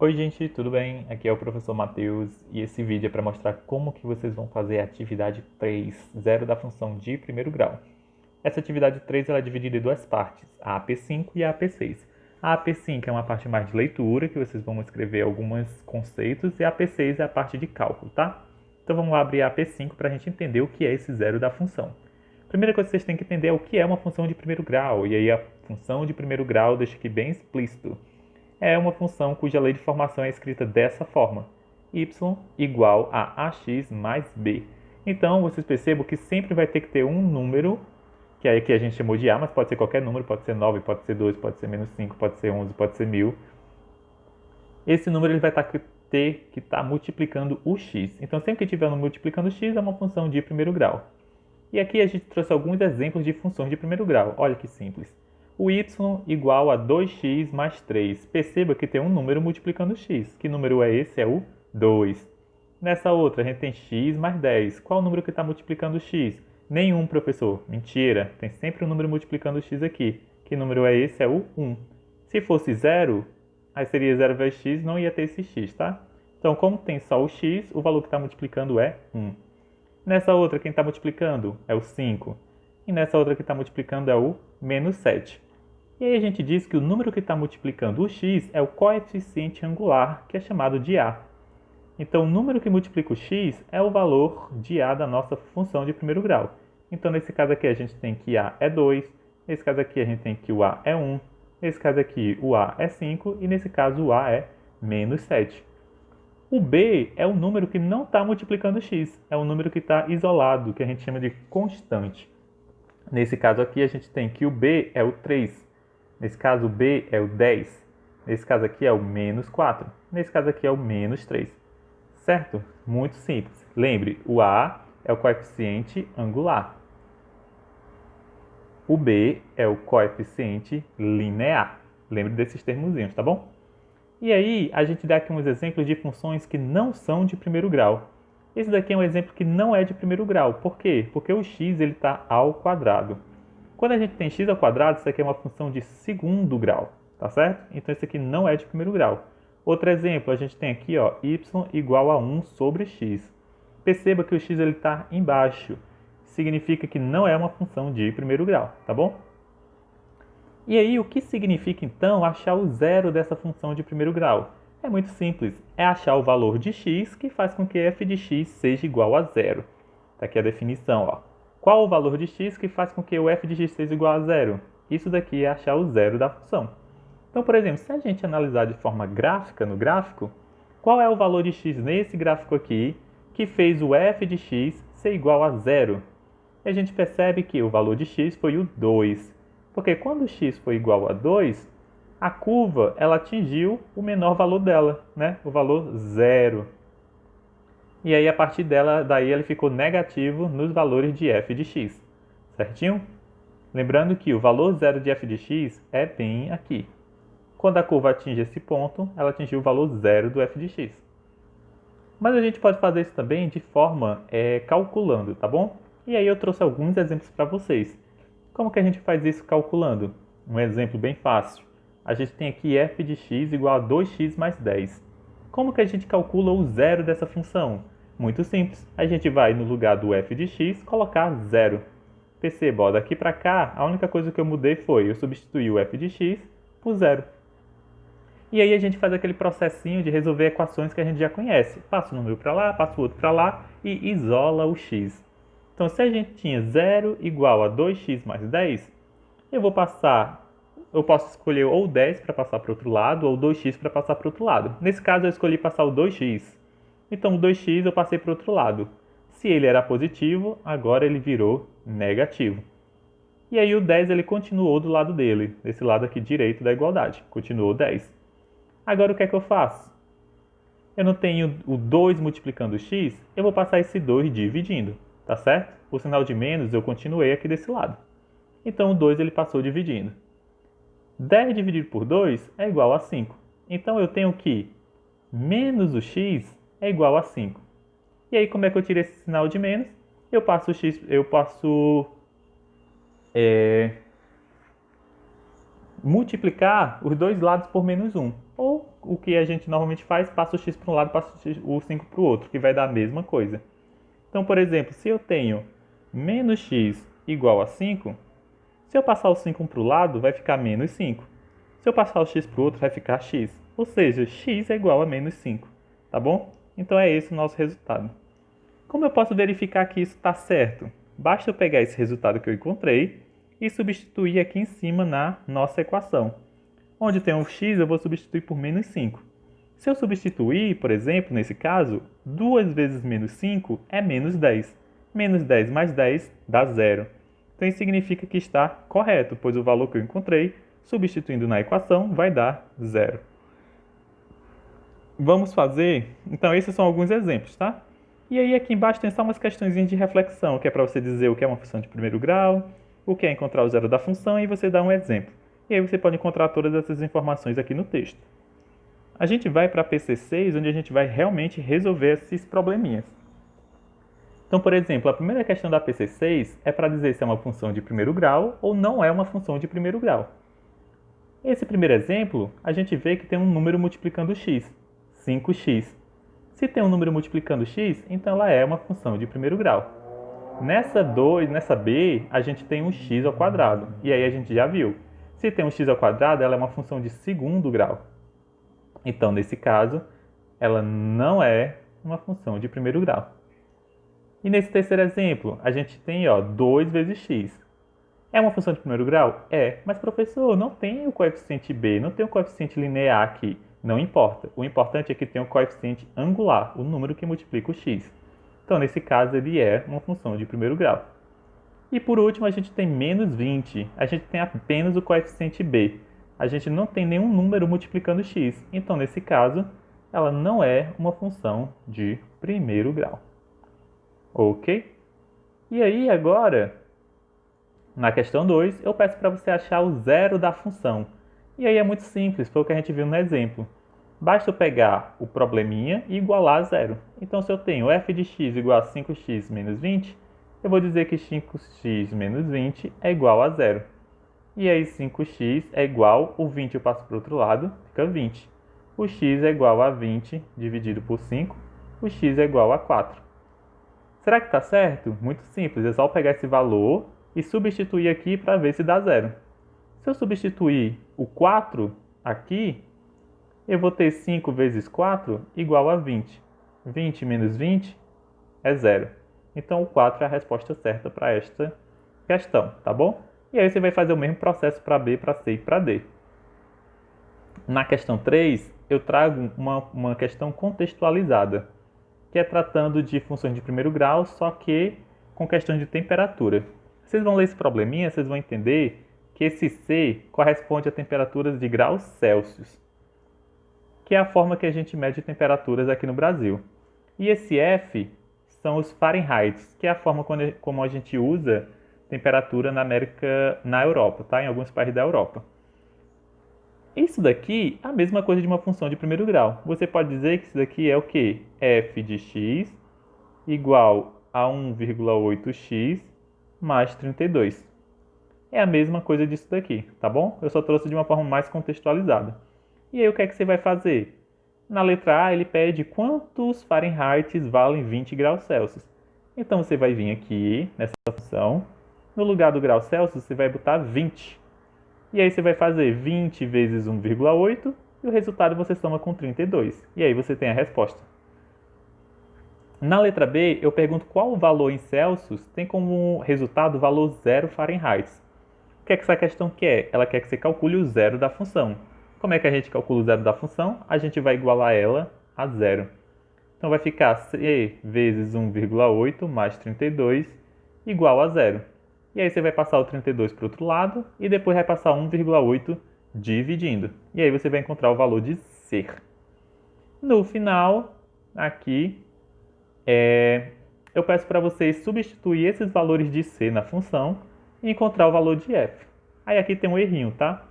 Oi gente, tudo bem? Aqui é o professor Matheus e esse vídeo é para mostrar como que vocês vão fazer a atividade 3, zero da função de primeiro grau. Essa atividade 3 ela é dividida em duas partes, a AP5 e a AP6. A AP5 é uma parte mais de leitura, que vocês vão escrever alguns conceitos, e a AP6 é a parte de cálculo, tá? Então vamos lá abrir a AP5 para a gente entender o que é esse zero da função. A primeira coisa que vocês têm que entender é o que é uma função de primeiro grau, e aí a função de primeiro grau deixa aqui bem explícito. É uma função cuja lei de formação é escrita dessa forma: y igual a ax mais b. Então, vocês percebam que sempre vai ter que ter um número, que aí aqui a gente chamou de a, mas pode ser qualquer número, pode ser 9, pode ser 2, pode ser menos 5, pode ser 11, pode ser 1000. Esse número ele vai ter que estar multiplicando o x. Então, sempre que tiver um multiplicando o x, é uma função de primeiro grau. E aqui a gente trouxe alguns exemplos de funções de primeiro grau. Olha que simples. O y igual a 2x mais 3. Perceba que tem um número multiplicando x. Que número é esse? É o 2. Nessa outra, a gente tem x mais 10. Qual o número que está multiplicando x? Nenhum, professor. Mentira. Tem sempre um número multiplicando x aqui. Que número é esse? É o 1. Se fosse 0, aí seria 0 vezes x, não ia ter esse x, tá? Então, como tem só o x, o valor que está multiplicando é 1. Nessa outra, quem está multiplicando é o 5. E nessa outra que está multiplicando é o menos 7. E aí a gente diz que o número que está multiplicando o x é o coeficiente angular, que é chamado de a. Então, o número que multiplica o x é o valor de a da nossa função de primeiro grau. Então, nesse caso aqui, a gente tem que a é 2. Nesse caso aqui, a gente tem que o a é 1. Nesse caso aqui, o a é 5. E nesse caso, o a é menos 7. O b é o número que não está multiplicando x, é um número que está isolado, que a gente chama de constante. Nesse caso aqui, a gente tem que o b é o 3, nesse caso o b é o 10, nesse caso aqui é o menos 4, nesse caso aqui é o menos 3. Certo? Muito simples. Lembre, o a é o coeficiente angular. O b é o coeficiente linear. Lembre desses termozinhos, tá bom? E aí, a gente dá aqui uns exemplos de funções que não são de primeiro grau. Esse daqui é um exemplo que não é de primeiro grau. Por quê? Porque o x está ao quadrado. Quando a gente tem x ao quadrado, isso aqui é uma função de segundo grau, tá certo? Então, isso aqui não é de primeiro grau. Outro exemplo, a gente tem aqui ó, y igual a 1 sobre x. Perceba que o x está embaixo. Significa que não é uma função de primeiro grau, tá bom? E aí, o que significa então achar o zero dessa função de primeiro grau? É muito simples, é achar o valor de x que faz com que f de x seja igual a zero. Está aqui a definição. Ó. Qual o valor de x que faz com que o f de x seja igual a zero? Isso daqui é achar o zero da função. Então, por exemplo, se a gente analisar de forma gráfica no gráfico, qual é o valor de x nesse gráfico aqui que fez o f de x ser igual a zero? E a gente percebe que o valor de x foi o 2. Porque quando x foi igual a 2, a curva ela atingiu o menor valor dela, né? O valor zero. E aí, a partir dela, daí ele ficou negativo nos valores de f de x. Certinho? Lembrando que o valor zero de f de x é bem aqui. Quando a curva atinge esse ponto, ela atingiu o valor zero do f de x. Mas a gente pode fazer isso também de forma calculando, tá bom? E aí eu trouxe alguns exemplos para vocês. Como que a gente faz isso calculando? Um exemplo bem fácil. A gente tem aqui f de x igual a 2x mais 10. Como que a gente calcula o zero dessa função? Muito simples. A gente vai no lugar do f de x colocar zero. Perceba, ó, daqui para cá, a única coisa que eu mudei foi eu substituir o f de x por zero. E aí a gente faz aquele processinho de resolver equações que a gente já conhece. Passa um número para lá, passa o outro para lá e isola o x. Então, se a gente tinha 0 igual a 2x mais 10, eu posso escolher ou 10 para passar para o outro lado, ou 2x para passar para o outro lado. Nesse caso, eu escolhi passar o 2x. Então, o 2x eu passei para o outro lado. Se ele era positivo, agora ele virou negativo. E aí o 10 ele continuou do lado dele, desse lado aqui direito da igualdade. Continuou 10. Agora o que é que eu faço? Eu não tenho o 2 multiplicando o x, eu vou passar esse 2 dividindo. Tá certo? O sinal de menos eu continuei aqui desse lado. Então o 2 ele passou dividindo. 10 dividido por 2 é igual a 5. Então eu tenho que menos o x é igual a 5. E aí como é que eu tiro esse sinal de menos? Eu passo multiplicar os dois lados por menos 1. Ou o que a gente normalmente faz, passa o x para um lado, passa o 5 para o outro, que vai dar a mesma coisa. Então, por exemplo, se eu tenho menos x igual a 5, se eu passar o 5 para o lado, vai ficar menos 5. Se eu passar o x para o outro, vai ficar x. Ou seja, x é igual a menos 5. Tá bom? Então é esse o nosso resultado. Como eu posso verificar que isso está certo? Basta eu pegar esse resultado que eu encontrei e substituir aqui em cima na nossa equação. Onde tem um x, eu vou substituir por menos 5. Se eu substituir, por exemplo, nesse caso, 2 vezes menos 5 é menos 10. Menos 10 mais 10 dá 0. Então isso significa que está correto, pois o valor que eu encontrei, substituindo na equação, vai dar 0. Vamos fazer... Então esses são alguns exemplos, tá? E aí aqui embaixo tem só umas questõezinhas de reflexão, que é para você dizer o que é uma função de primeiro grau, o que é encontrar o zero da função e você dá um exemplo. E aí você pode encontrar todas essas informações aqui no texto. A gente vai para a PC6, onde a gente vai realmente resolver esses probleminhas. Então, por exemplo, a primeira questão da PC6 é para dizer se é uma função de primeiro grau ou não é uma função de primeiro grau. Esse primeiro exemplo, a gente vê que tem um número multiplicando x, 5x. Se tem um número multiplicando x, então ela é uma função de primeiro grau. Nessa B, a gente tem um x ao quadrado, e aí a gente já viu. Se tem um x ao quadrado, ela é uma função de segundo grau. Então, nesse caso, ela não é uma função de primeiro grau. E nesse terceiro exemplo, a gente tem 2 vezes x. É uma função de primeiro grau? É, mas professor, não tem o coeficiente b, não tem o coeficiente linear aqui. Não importa. O importante é que tem o coeficiente angular, o número que multiplica o x. Então, nesse caso, ele é uma função de primeiro grau. E por último, a gente tem menos 20. A gente tem apenas o coeficiente b. A gente não tem nenhum número multiplicando x. Então, nesse caso, ela não é uma função de primeiro grau. Ok? E aí, agora, na questão 2, eu peço para você achar o zero da função. E aí é muito simples, foi o que a gente viu no exemplo. Basta eu pegar o probleminha e igualar a zero. Então, se eu tenho f de x igual a 5x menos 20, eu vou dizer que 5x menos 20 é igual a zero. E aí 5x é igual, o 20 eu passo para o outro lado, fica 20. O x é igual a 20 dividido por 5, o x é igual a 4. Será que está certo? Muito simples, é só eu pegar esse valor e substituir aqui para ver se dá zero. Se eu substituir o 4 aqui, eu vou ter 5 vezes 4 igual a 20. 20 menos 20 é zero. Então, o 4 é a resposta certa para esta questão, tá bom? E aí você vai fazer o mesmo processo para B, para C e para D. Na questão 3, eu trago uma questão contextualizada, que é tratando de funções de primeiro grau, só que com questão de temperatura. Vocês vão ler esse probleminha, vocês vão entender que esse C corresponde a temperaturas de graus Celsius, que é a forma que a gente mede temperaturas aqui no Brasil. E esse F são os Fahrenheit, que é a forma como a gente usa temperatura na Europa, tá? Em alguns países da Europa. Isso daqui é a mesma coisa de uma função de primeiro grau. Você pode dizer que isso daqui é o quê? F de x igual a 1,8x mais 32. É a mesma coisa disso daqui, tá bom? Eu só trouxe de uma forma mais contextualizada. E aí o que é que você vai fazer? Na letra A ele pede quantos Fahrenheit valem 20 graus Celsius. Então você vai vir aqui nessa função, no lugar do grau Celsius você vai botar 20. E aí você vai fazer 20 vezes 1,8 e o resultado você soma com 32. E aí você tem a resposta. Na letra B, eu pergunto qual o valor em Celsius tem como resultado o valor 0 Fahrenheit. O que é que essa questão quer? Ela quer que você calcule o zero da função. Como é que a gente calcula o zero da função? A gente vai igualar ela a zero. Então vai ficar C vezes 1,8 mais 32 igual a zero. E aí você vai passar o 32 para o outro lado e depois vai passar 1,8 dividindo. E aí você vai encontrar o valor de C. No final, aqui, eu peço para vocês substituir esses valores de C na função e encontrar o valor de F. Aí aqui tem um errinho, tá?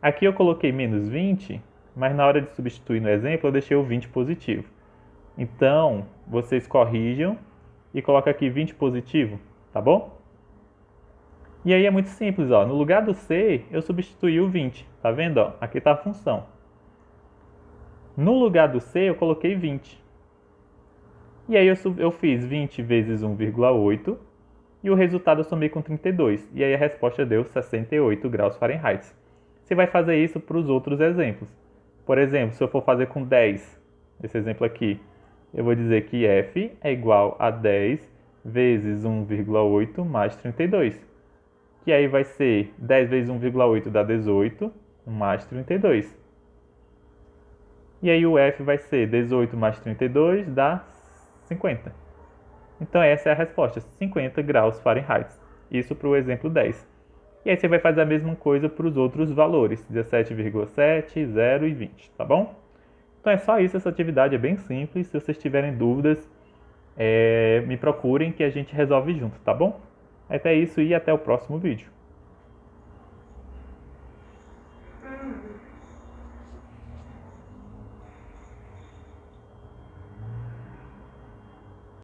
Aqui eu coloquei menos 20, mas na hora de substituir no exemplo eu deixei o 20 positivo. Então, vocês corrijam e colocam aqui 20 positivo, tá bom? E aí é muito simples, ó. No lugar do C, eu substituí o 20. Tá vendo? Ó? Aqui está a função. No lugar do C, eu coloquei 20. E aí eu fiz 20 vezes 1,8 e o resultado eu somei com 32. E aí a resposta deu 68 graus Fahrenheit. Você vai fazer isso para os outros exemplos. Por exemplo, se eu for fazer com 10, esse exemplo aqui, eu vou dizer que F é igual a 10 vezes 1,8 mais 32. Que aí vai ser 10 vezes 1,8 dá 18, mais 32. E aí o F vai ser 18 mais 32 dá 50. Então essa é a resposta, 50 graus Fahrenheit. Isso para o exemplo 10. E aí você vai fazer a mesma coisa para os outros valores, 17,7, 0 e 20, tá bom? Então é só isso, essa atividade é bem simples. Se vocês tiverem dúvidas, me procurem que a gente resolve junto, tá bom? Até isso e até o próximo vídeo.